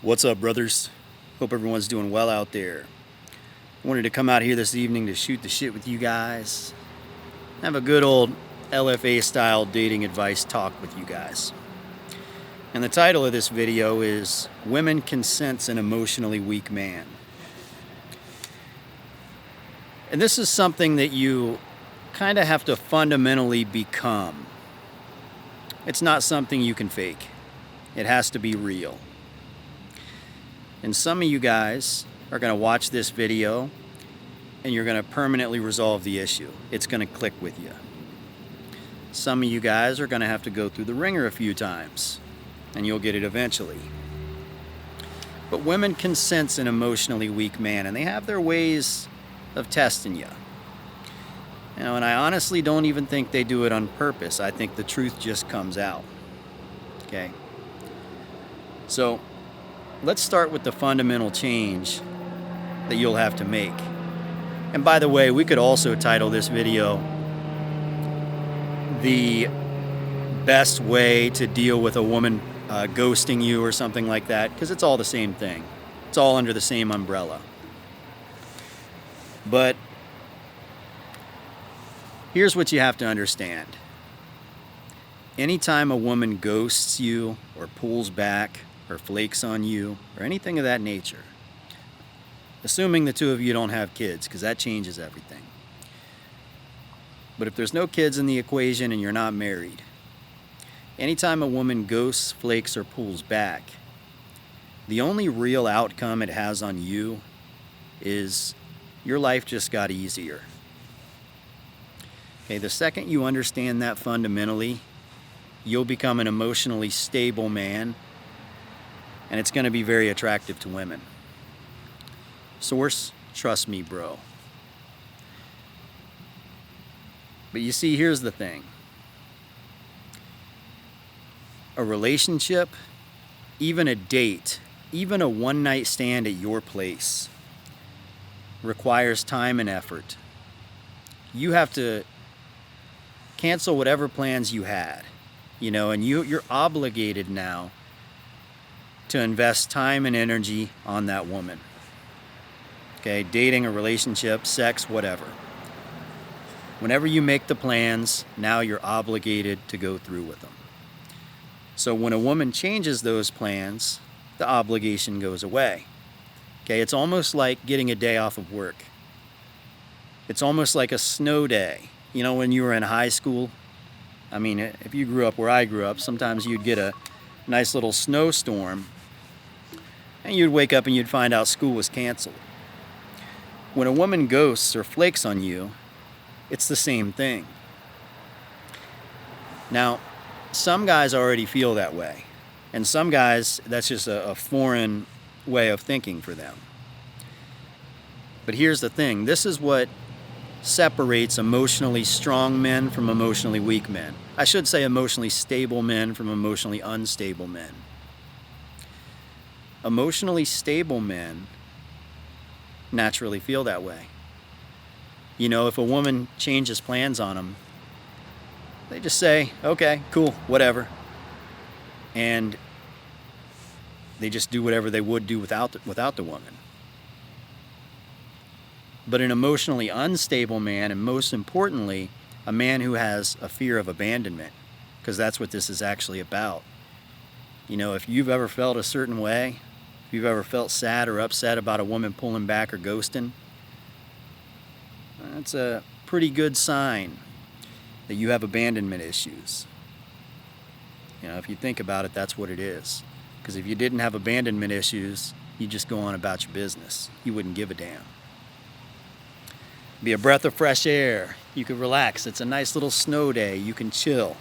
What's up, brothers? Hope everyone's doing well out there. Wanted to come out here this evening to shoot the shit with you guys. Have a good old LFA style dating advice talk with you guys. And the title of this video is Women Can Sense an Emotionally Weak Man. And this is something that you kind of have to fundamentally become. It's not something you can fake. It has to be real. And some of you guys are going to watch this video and you're going to permanently resolve the issue. It's going to click with you. Some of you guys are going to have to go through the ringer a few times and you'll get it eventually. But women can sense an emotionally weak man, and they have their ways of testing you. And I honestly don't even think they do it on purpose. I think the truth just comes out. Okay? So, let's start with the fundamental change that you'll have to make. And by the way, we could also title this video The Best Way to Deal with a Woman Ghosting You or something like that, because it's all the same thing. It's all under the same umbrella. But here's what you have to understand. Anytime a woman ghosts you or pulls back or flakes on you or anything of that nature, assuming the two of you don't have kids, because that changes everything. But if there's no kids in the equation and you're not married, anytime a woman ghosts, flakes, or pulls back, the only real outcome it has on you is your life just got easier. Okay, the second you understand that fundamentally, you'll become an emotionally stable man, and it's going to be very attractive to women. Source, trust me, bro. But you see, here's the thing. A relationship, even a date, even a one-night stand at your place requires time and effort. You have to cancel whatever plans you had, and you're obligated now to invest time and energy on that woman. Okay, dating, a relationship, sex, whatever. Whenever you make the plans, now you're obligated to go through with them. So when a woman changes those plans, the obligation goes away. Okay, it's almost like getting a day off of work. It's almost like a snow day. When you were in high school, if you grew up where I grew up, sometimes you'd get a nice little snowstorm and you'd wake up and you'd find out school was canceled. When a woman ghosts or flakes on you, it's the same thing. Now, some guys already feel that way, and some guys, that's just a foreign way of thinking for them. But here's the thing. This is what separates emotionally strong men from emotionally weak men. I should say emotionally stable men from emotionally unstable men. Emotionally stable men naturally feel that way. If a woman changes plans on them, they just say, okay, cool, whatever. And they just do whatever they would do without the woman. But an emotionally unstable man, and most importantly, a man who has a fear of abandonment, because that's what this is actually about. If you've ever felt a certain way, if you've ever felt sad or upset about a woman pulling back or ghosting, that's a pretty good sign that you have abandonment issues. If you think about it, that's what it is. Because if you didn't have abandonment issues, you'd just go on about your business. You wouldn't give a damn. Be a breath of fresh air. You could relax. It's a nice little snow day. You can chill.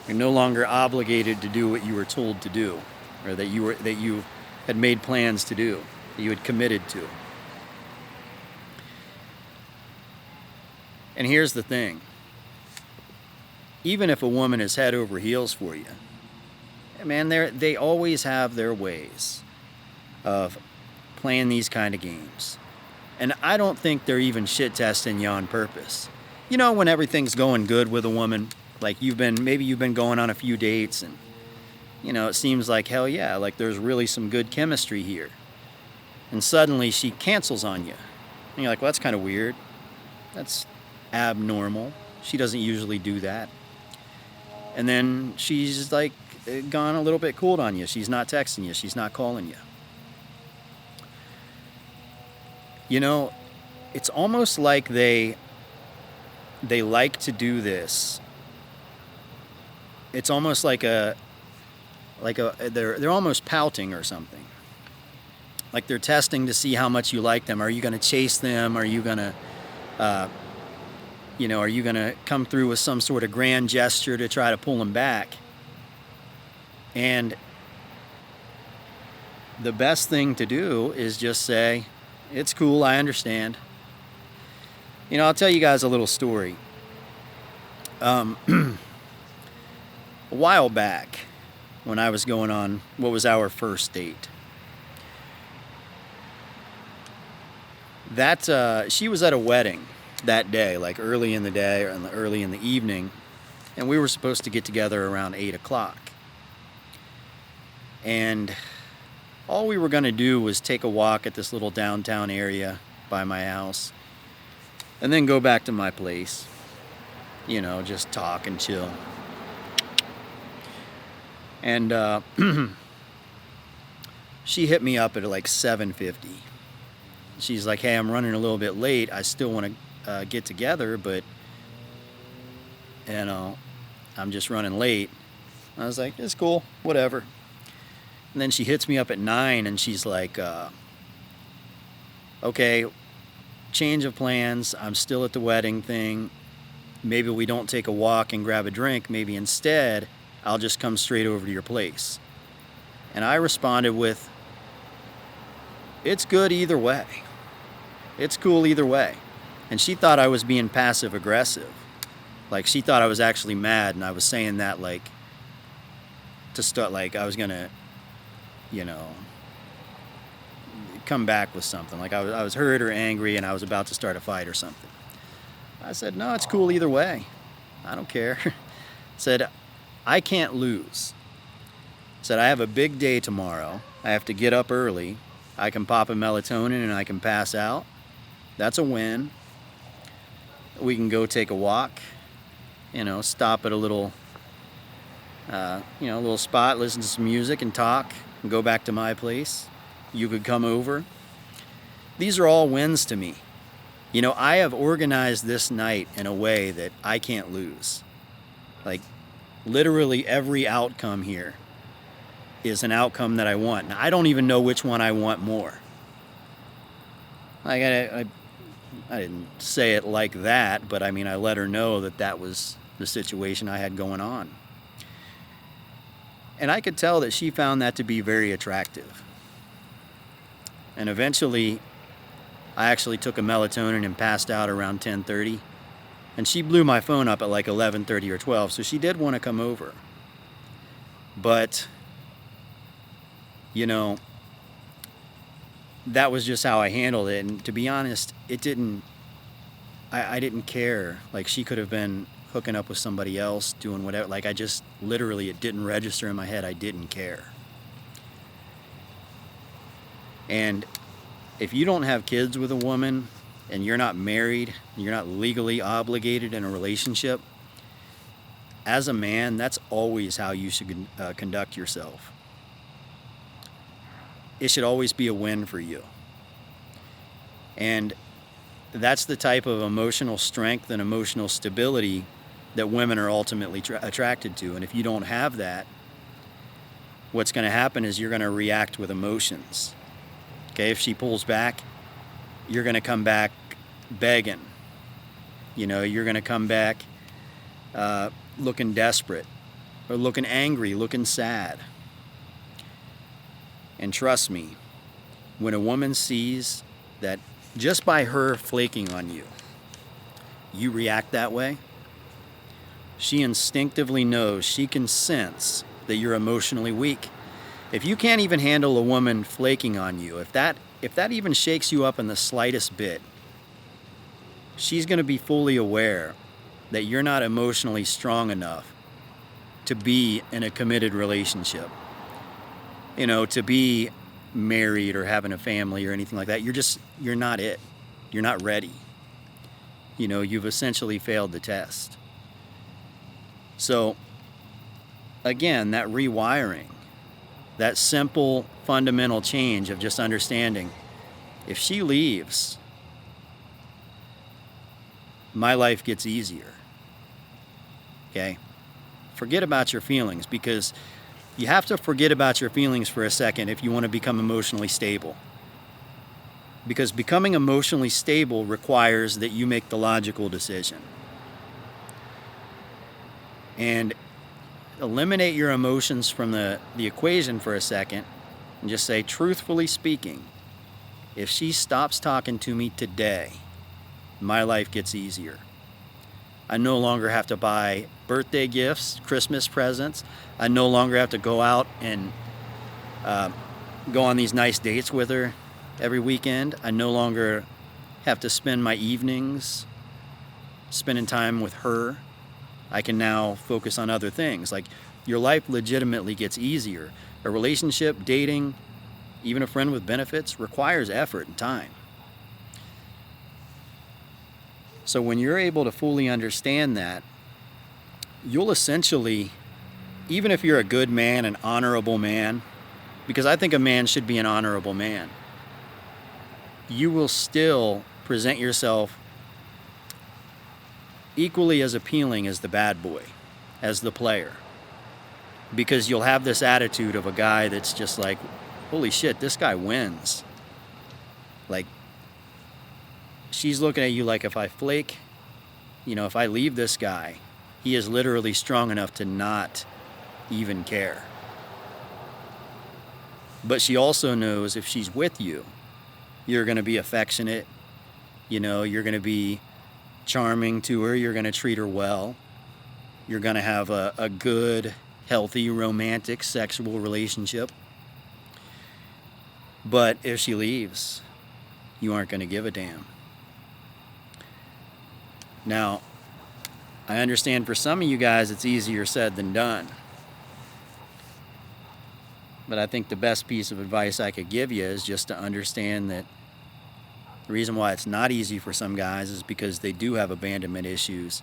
You're no longer obligated to do what you were told to do, or that you had made plans to do, that you had committed to. And here's the thing. Even if a woman is head over heels for you, man, they always have their ways of playing these kind of games. And I don't think they're even shit testing you on purpose. When everything's going good with a woman, like you've been going on a few dates and it seems like, hell yeah, like there's really some good chemistry here. And suddenly she cancels on you. And you're like, well, that's kind of weird. That's abnormal. She doesn't usually do that. And then she's like gone a little bit cold on you. She's not texting you. She's not calling you. It's almost like they like to do this. It's almost like they're almost pouting or something. Like they're testing to see how much you like them. Are you going to chase them? Are you going to are you going to come through with some sort of grand gesture to try to pull them back? And the best thing to do is just say, it's cool, I understand. I'll tell you guys a little story. A while back, when I was going on what was our first date, she was at a wedding that day, like early in the day or early in the evening, and we were supposed to get together around 8 o'clock. And all we were going to do was take a walk at this little downtown area by my house and then go back to my place, just talk and chill. And she hit me up at like 7:50. She's like, hey, I'm running a little bit late. I still want to get together, but I'm just running late. I was like, it's cool, whatever. And then she hits me up at 9 and she's like, okay, change of plans. I'm still at the wedding thing. Maybe we don't take a walk and grab a drink. Maybe instead, I'll just come straight over to your place. And I responded with, it's good either way. It's cool either way. And she thought I was being passive aggressive. Like she thought I was actually mad, and I was saying that like to start, like I was gonna, come back with something. Like I was hurt or angry and I was about to start a fight or something. I said, no, it's cool either way. I don't care. Said, I can't lose. Said, I have a big day tomorrow. I have to get up early. I can pop a melatonin and I can pass out. That's a win. We can go take a walk, stop at a little, little spot, listen to some music and talk and go back to my place. You could come over. These are all wins to me. I have organized this night in a way that I can't lose. Like, literally every outcome here is an outcome that I want. Now, I don't even know which one I want more. Like, I didn't say it like that, but I mean, I let her know that was the situation I had going on. And I could tell that she found that to be very attractive. And eventually, I actually took a melatonin and passed out around 10:30. And she blew my phone up at like 11:30 or 12, so she did want to come over. But, that was just how I handled it. And to be honest, I didn't care. Like, she could have been hooking up with somebody else, doing whatever. Like, I just, literally, it didn't register in my head. I didn't care. And if you don't have kids with a woman and you're not married, you're not legally obligated in a relationship, as a man, that's always how you should conduct yourself. It should always be a win for you. And that's the type of emotional strength and emotional stability that women are ultimately attracted to. And if you don't have that, what's going to happen is you're going to react with emotions. Okay, if she pulls back, you're going to come back begging. You're going to come back looking desperate or looking angry, looking sad. And trust me, when a woman sees that just by her flaking on you, you react that way, she instinctively knows, she can sense that you're emotionally weak. If you can't even handle a woman flaking on you, if that even shakes you up in the slightest bit, she's going to be fully aware that you're not emotionally strong enough to be in a committed relationship, to be married or having a family or anything like that. You're not it. You're not ready. You've essentially failed the test. So, again, that rewiring, that simple fundamental change of just understanding, if she leaves, my life gets easier. Okay? Forget about your feelings, because you have to forget about your feelings for a second if you want to become emotionally stable. Because becoming emotionally stable requires that you make the logical decision. And eliminate your emotions from the equation for a second and just say, truthfully speaking, if she stops talking to me today, my life gets easier. I no longer have to buy birthday gifts, Christmas presents. I no longer have to go out and go on these nice dates with her every weekend. I no longer have to spend my evenings spending time with her. I can now focus on other things. Like, your life legitimately gets easier. A relationship, dating, even a friend with benefits requires effort and time. So when you're able to fully understand that, you'll essentially, even if you're a good man, an honorable man, because I think a man should be an honorable man, you will still present yourself equally as appealing as the bad boy, as the player. Because you'll have this attitude of a guy that's just like, holy shit, this guy wins. Like, she's looking at you like, if I flake, if I leave this guy, he is literally strong enough to not even care. But she also knows if she's with you, you're going to be affectionate, you're going to be charming to her, you're going to treat her well, you're going to have a good, healthy, romantic, sexual relationship. But if she leaves, you aren't going to give a damn. Now, I understand for some of you guys it's easier said than done. But I think the best piece of advice I could give you is just to understand that the reason why it's not easy for some guys is because they do have abandonment issues.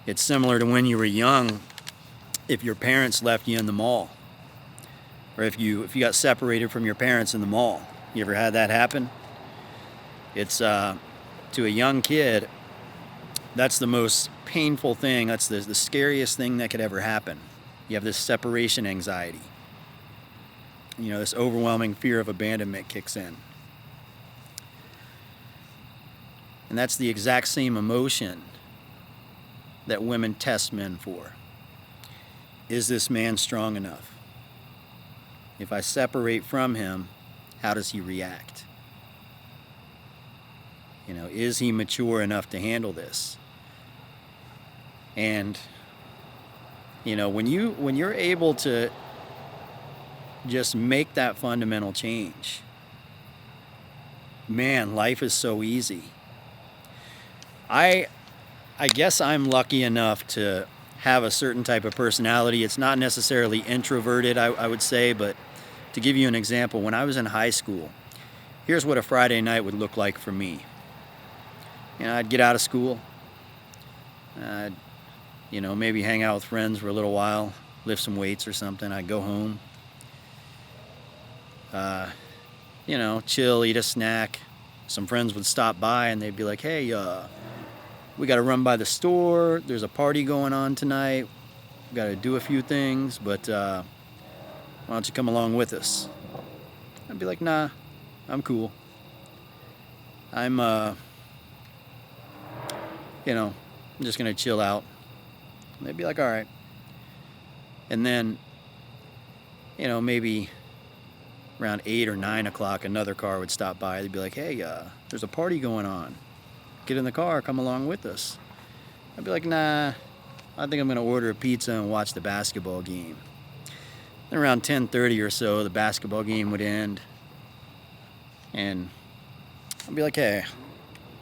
It's similar to when you were young, if your parents left you in the mall, or if you got separated from your parents in the mall. You ever had that happen? It's to a young kid, that's the most painful thing. That's the scariest thing that could ever happen. You have this separation anxiety. This overwhelming fear of abandonment kicks in. And that's the exact same emotion that women test men for. Is this man strong enough? If I separate from him, how does he react? Is he mature enough to handle this? And, when you're able to just make that fundamental change, man, life is so easy. I guess I'm lucky enough to have a certain type of personality. It's not necessarily introverted, I would say, but to give you an example, when I was in high school, here's what a Friday night would look like for me. I'd get out of school, I'd, maybe hang out with friends for a little while, lift some weights or something. I'd go home, chill, eat a snack. Some friends would stop by and they'd be like, hey, we got to run by the store. There's a party going on tonight. We got to do a few things, but why don't you come along with us? I'd be like, nah, I'm cool. I'm just going to chill out. And they'd be like, all right. And then, maybe around 8 or 9 o'clock, another car would stop by. They'd be like, hey, there's a party going on. Get in the car, come along with us. I'd be like, nah, I think I'm going to order a pizza and watch the basketball game. Then around 10:30 or so, the basketball game would end. And I'd be like, hey,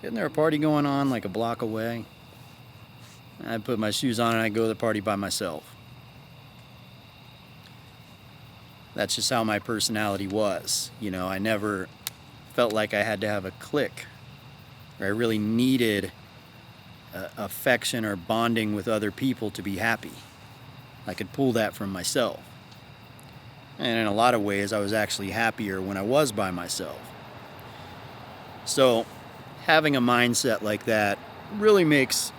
isn't there a party going on like a block away? I'd put my shoes on and I'd go to the party by myself. That's just how my personality was. You know, I never felt like I had to have a clique, or I really needed affection or bonding with other people to be happy. I could pull that from myself. And in a lot of ways, I was actually happier when I was by myself. So having a mindset like that really makes,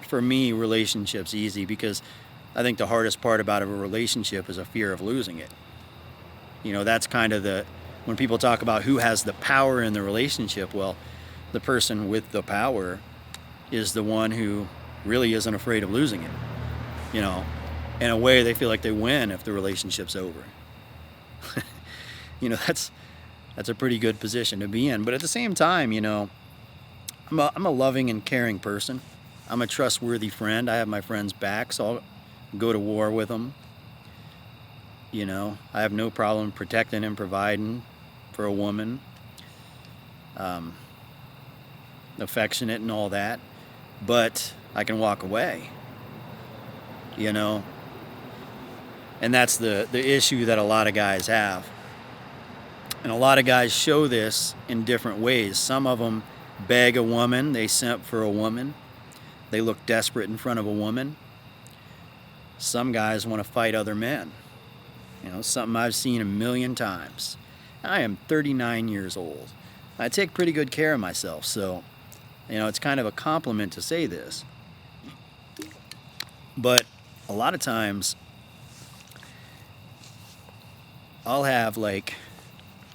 for me, relationships easy, because I think the hardest part about a relationship is a fear of losing it. You know, that's kind of when people talk about who has the power in the relationship, well, the person with the power is the one who really isn't afraid of losing it. You know, in a way, they feel like they win if the relationship's over. You know, that's a pretty good position to be in. But at the same time, you know, I'm a loving and caring person. I'm a trustworthy friend. I have my friends' back, so I'll go to war with them. You know, I have no problem protecting and providing for a woman. Affectionate and all that. But I can walk away. You know, and that's the issue that a lot of guys have. And a lot of guys show this in different ways. Some of them beg a woman, they simp for a woman, they look desperate in front of a woman. Some guys want to fight other men. You know, something I've seen a million times. I am 39 years old. I take pretty good care of myself, so, you know, it's kind of a compliment to say this. But a lot of times, I'll have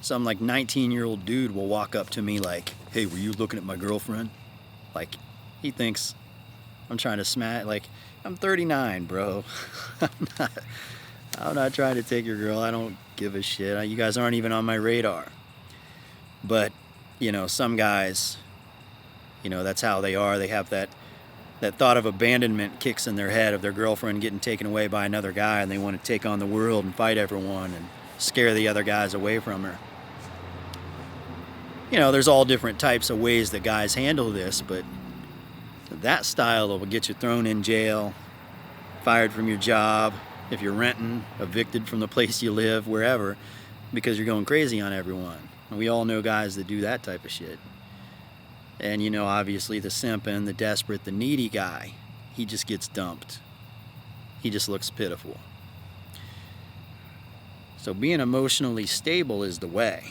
some 19-year-old dude will walk up to me like, "Hey, were you looking at my girlfriend?" Like, he thinks I'm trying to smash. Like, I'm 39, bro. I'm not trying to take your girl. I don't give a shit. You guys aren't even on my radar. But, you know, some guys, you know, that's how they are. They have that thought of abandonment kicks in their head of their girlfriend getting taken away by another guy, and they want to take on the world and fight everyone and scare the other guys away from her. You know, there's all different types of ways that guys handle this, but that style will get you thrown in jail, fired from your job, if you're renting, evicted from the place you live, wherever, because you're going crazy on everyone. And we all know guys that do that type of shit. And, you know, obviously the simping, the desperate, the needy guy, he just gets dumped. He just looks pitiful. So being emotionally stable is the way.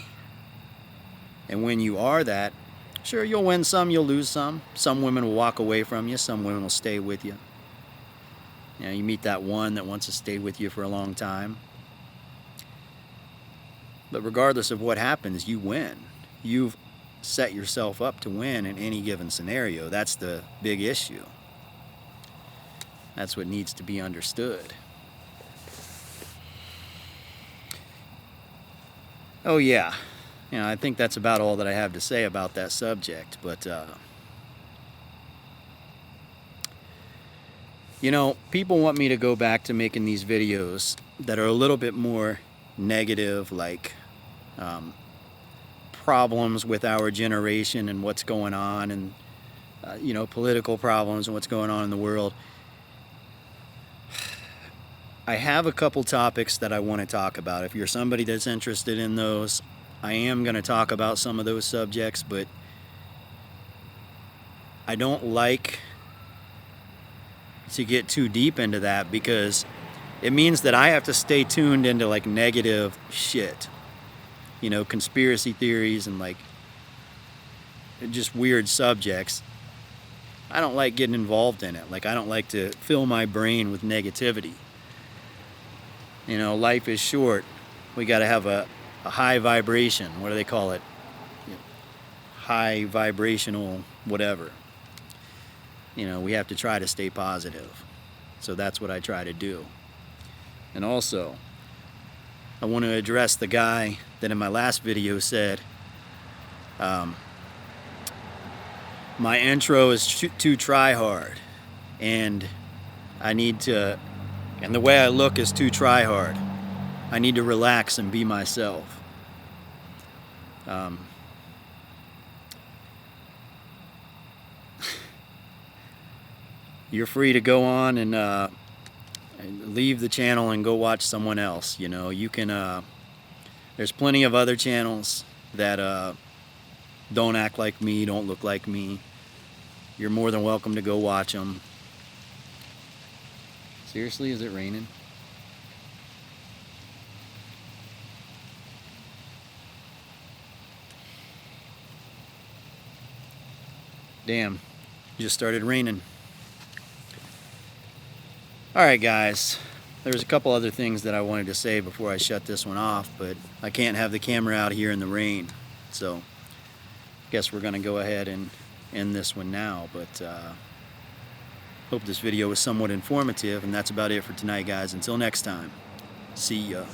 And when you are that, sure, you'll win some, you'll lose some. Some women will walk away from you, some women will stay with you. You know, you meet that one that wants to stay with you for a long time. But regardless of what happens, you win. You've set yourself up to win in any given scenario. That's the big issue. That's what needs to be understood. Oh yeah, you know, I think that's about all that I have to say about that subject. But you know, people want me to go back to making these videos that are a little bit more negative, like problems with our generation and what's going on, and you know, political problems and what's going on in the world. I have a couple topics that I want to talk about. If you're somebody that's interested in those, I am going to talk about some of those subjects, but I don't like to get too deep into that, because it means that I have to stay tuned into like negative shit. You know, conspiracy theories and like just weird subjects. I don't like getting involved in it. Like, I don't like to fill my brain with negativity. You know, life is short. We got to have a high vibration. What do they call it? You know, high vibrational whatever. You know, we have to try to stay positive. So that's what I try to do. And also, I want to address the guy that in my last video said, my intro is too try hard, and and the way I look is too try hard. I need to relax and be myself. You're free to go on and leave the channel and go watch someone else. You know, you can, there's plenty of other channels that don't act like me, don't look like me. You're more than welcome to go watch them. Seriously, is it raining? Damn, just started raining. Alright guys, there's a couple other things that I wanted to say before I shut this one off, but I can't have the camera out here in the rain, so I guess we're going to go ahead and end this one now. But hope this video was somewhat informative, and that's about it for tonight guys. Until next time, see ya.